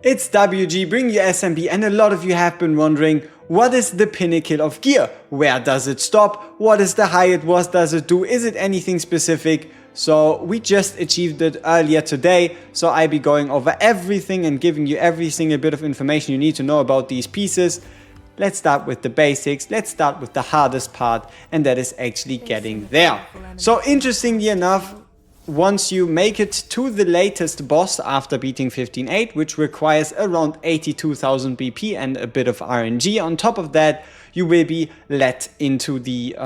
It's WG, bring you SMB, and a lot of you have been wondering, what is the pinnacle of gear? Where does it stop? What is the height? What does it do? Is it anything specific? So we just achieved it earlier today, so I'll be going over everything and giving you every single bit of information you need to know about these pieces. Let's start with the basics, let's start with the hardest part, and that is actually getting there. So interestingly enough, once you make it to the latest boss after beating 15.8, which requires around 82,000 BP and a bit of RNG, on top of that, you will be let into the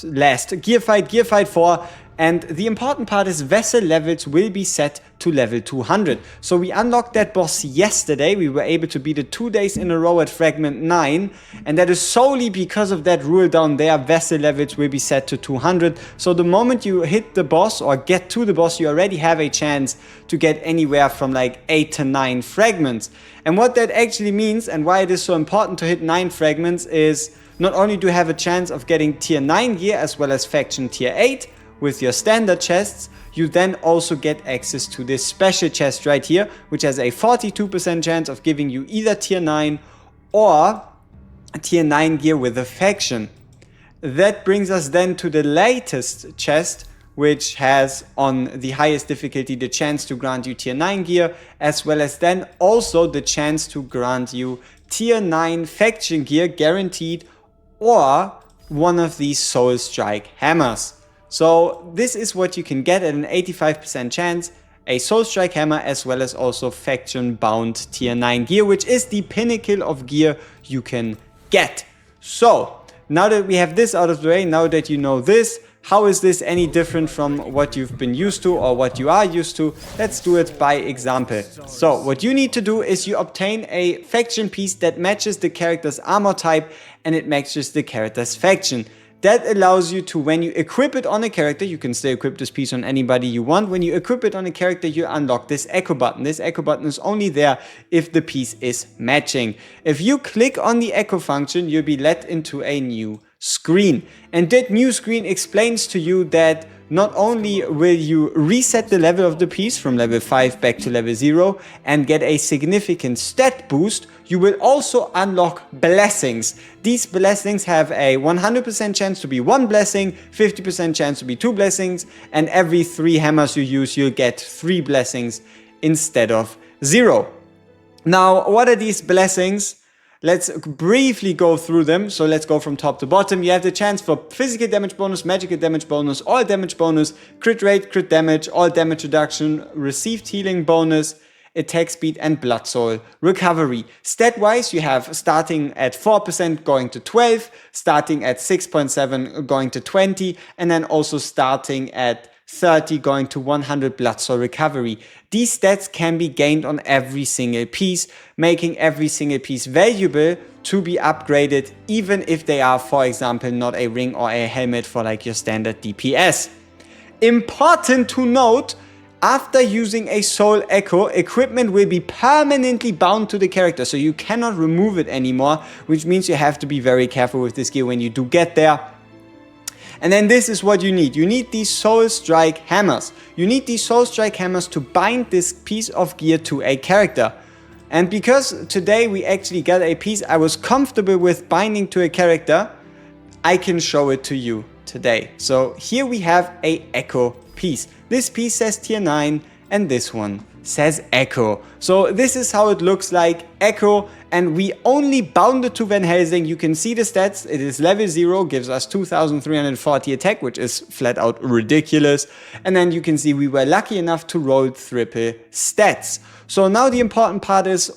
last gear fight 4. And the important part is vessel levels will be set to level 200. So we unlocked that boss yesterday. We were able to beat it 2 days in a row at fragment 9. And that is solely because of that rule down there. Vessel levels will be set to 200. So the moment you hit the boss or get to the boss, you already have a chance to get anywhere from like 8 to 9 fragments. And what that actually means and why it is so important to hit 9 fragments is not only do you have a chance of getting tier 9 gear as well as faction tier 8, with your standard chests, you then also get access to this special chest right here, which has a 42% chance of giving you either tier 9 or tier 9 gear with a faction. That brings us then to the latest chest, which has on the highest difficulty the chance to grant you tier 9 gear, as well as then also the chance to grant you tier 9 faction gear guaranteed, or one of these Soul Strike hammers. So this is what you can get at an 85% chance, a Soul Strike hammer as well as also faction bound tier 9 gear, which is the pinnacle of gear you can get. So now that we have this out of the way, now that you know this, how is this any different from what you've been used to or what you are used to? Let's do it by example. So what you need to do is you obtain a faction piece that matches the character's armor type and it matches the character's faction. That allows you to, when you equip it on a character, you can still equip this piece on anybody you want. When you equip it on a character, you unlock this echo button. This echo button is only there if the piece is matching. If you click on the echo function, you'll be led into a new screen. And that new screen explains to you that not only will you reset the level of the piece from level 5 back to level 0 and get a significant stat boost, you will also unlock blessings. These blessings have a 100% chance to be 1 blessing, 50% chance to be 2 blessings, and every 3 hammers you use, you'll get 3 blessings instead of 0. Now, what are these blessings? Let's briefly go through them. So let's go from top to bottom. You have the chance for physical damage bonus, magical damage bonus, all damage bonus, crit rate, crit damage, all damage reduction, received healing bonus, attack speed, and blood soul recovery. Stat wise, you have starting at 4% going to 12, starting at 6.7 going to 20, and then also starting at 30 going to 100 blood soul recovery. These stats can be gained on every single piece, making every single piece valuable to be upgraded, even if they are, for example, not a ring or a helmet for like your standard DPS. Important to note, after using a Soul Echo, equipment will be permanently bound to the character, so you cannot remove it anymore, which means you have to be very careful with this gear when you do get there. And then this is what you need. You need these Soul Strike hammers. You need these Soul Strike hammers to bind this piece of gear to a character. And because today we actually got a piece I was comfortable with binding to a character, I can show it to you today. So here we have a Echo piece. This piece says tier 9 and this one says Echo. So this is how it looks like, Echo, and we only bound it to Van Helsing. You can see the stats. It is level 0, gives us 2340 attack, which is flat out ridiculous. And then you can see we were lucky enough to roll triple stats. So now the important part is,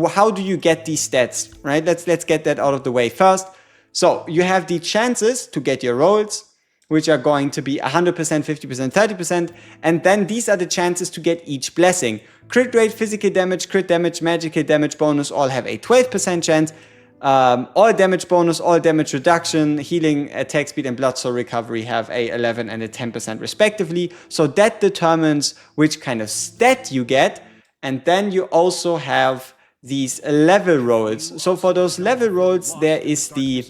how do you get these stats, right? Let's get that out of the way first. So you have the chances to get your rolls, which are going to be 100%, 50%, 30%, and then these are the chances to get each blessing. Crit rate, physical damage, crit damage, magical damage bonus all have a 12% chance. All damage bonus, all damage reduction, healing, attack speed, and blood soul recovery have a 11 and a 10% respectively. So that determines which kind of stat you get. And then you also have these level rolls. So for those level rolls, there is the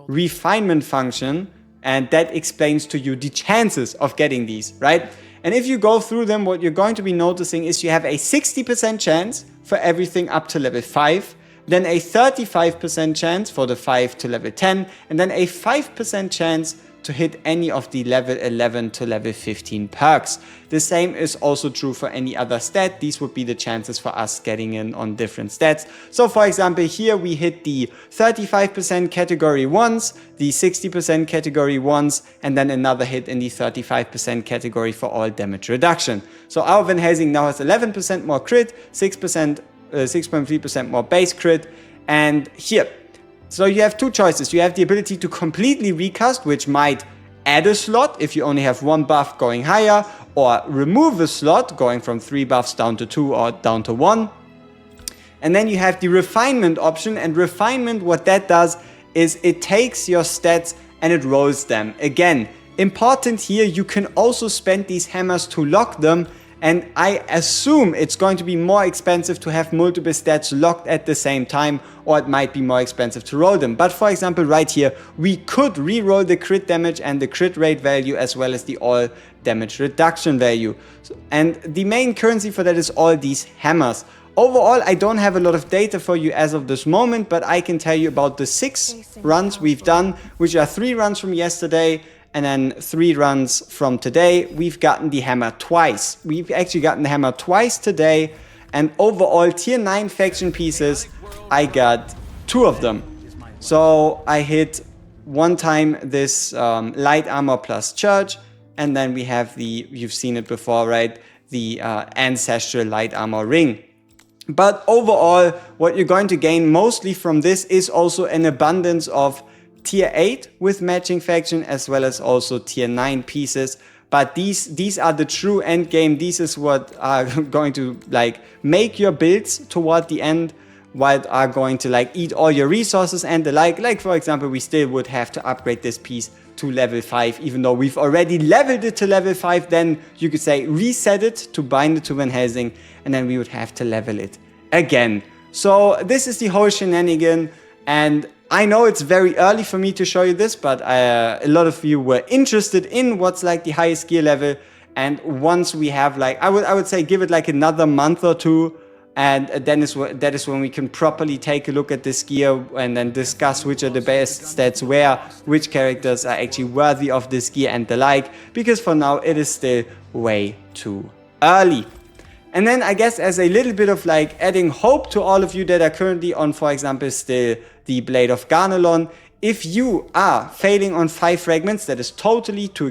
refinement function, and that explains to you the chances of getting these, right? And if you go through them, what you're going to be noticing is you have a 60% chance for everything up to level 5, then a 35% chance for the 5 to level 10, and then a 5% chance to hit any of the level 11 to level 15 perks. The same is also true for any other stat. These would be the chances for us getting in on different stats. So for example, here we hit the 35% category once, the 60% category once, and then another hit in the 35% category for all damage reduction. So our Van Helsing now has 11% more crit, 6.3% more base crit, and here, so you have two choices. You have the ability to completely recast, which might add a slot if you only have one buff going higher, or remove a slot going from 3 buffs down to 2 or down to 1. And then you have the refinement option, and refinement, what that does is it takes your stats and it rolls them. Again, important here, you can also spend these hammers to lock them, and I assume it's going to be more expensive to have multiple stats locked at the same time, or it might be more expensive to roll them. But for example, right here, we could re-roll the crit damage and the crit rate value as well as the all damage reduction value. And the main currency for that is all these hammers. Overall, I don't have a lot of data for you as of this moment, but I can tell you about the 6 runs we've done, which are 3 runs from yesterday, and then 3 runs from today. We've gotten the hammer twice. We've actually gotten the hammer twice today, and overall tier 9 faction pieces, I got 2 of them. So I hit one time this light armor plus church, and then we have the, you've seen it before, right? The ancestral light armor ring. But overall, what you're going to gain mostly from this is also an abundance of tier 8 with matching faction, as well as also tier 9 pieces. But these are the true end game. This is what are going to like make your builds toward the end, what are going to like eat all your resources and the like for example, we still would have to upgrade this piece to level 5, even though we've already leveled it to level 5. Then you could say reset it to bind it to Van Helsing, and then we would have to level it again. So this is the whole shenanigan, and I know it's very early for me to show you this, but a lot of you were interested in what's like the highest gear level. And once we have like, I would say give it like another month or 2, and then that is when we can properly take a look at this gear and then discuss which are the best stats where, which characters are actually worthy of this gear and the like, because for now it is still way too early. And then I guess as a little bit of like adding hope to all of you that are currently on, for example, still the Blade of Garnelon, if you are failing on 5 fragments, that is totally to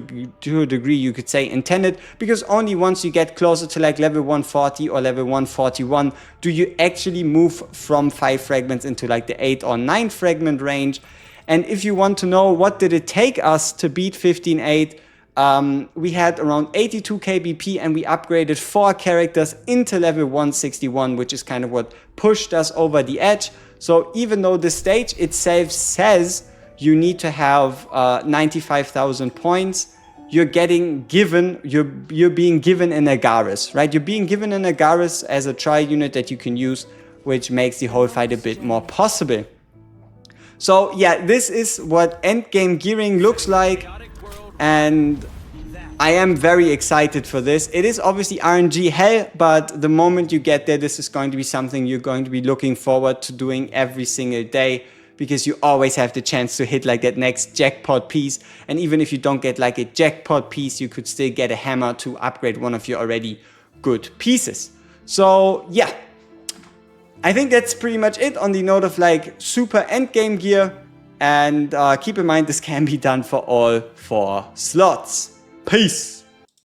a degree you could say intended, because only once you get closer to like level 140 or level 141 do you actually move from 5 fragments into like the 8 or 9 fragment range. And if you want to know what did it take us to beat 15.8, we had around 82 kbp and we upgraded 4 characters into level 161, which is kind of what pushed us over the edge. So even though the stage itself says you need to have 95,000 points, you're being given an Agaris, right? You're being given an Agaris as a trial unit that you can use, which makes the whole fight a bit more possible. So yeah, this is what endgame gearing looks like, and I am very excited for this. It is obviously RNG hell, but the moment you get there, this is going to be something you're going to be looking forward to doing every single day, because you always have the chance to hit like that next jackpot piece. And even if you don't get like a jackpot piece, you could still get a hammer to upgrade one of your already good pieces. So yeah, I think that's pretty much it on the note of like super endgame gear. And keep in mind, this can be done for all 4 slots. Peace!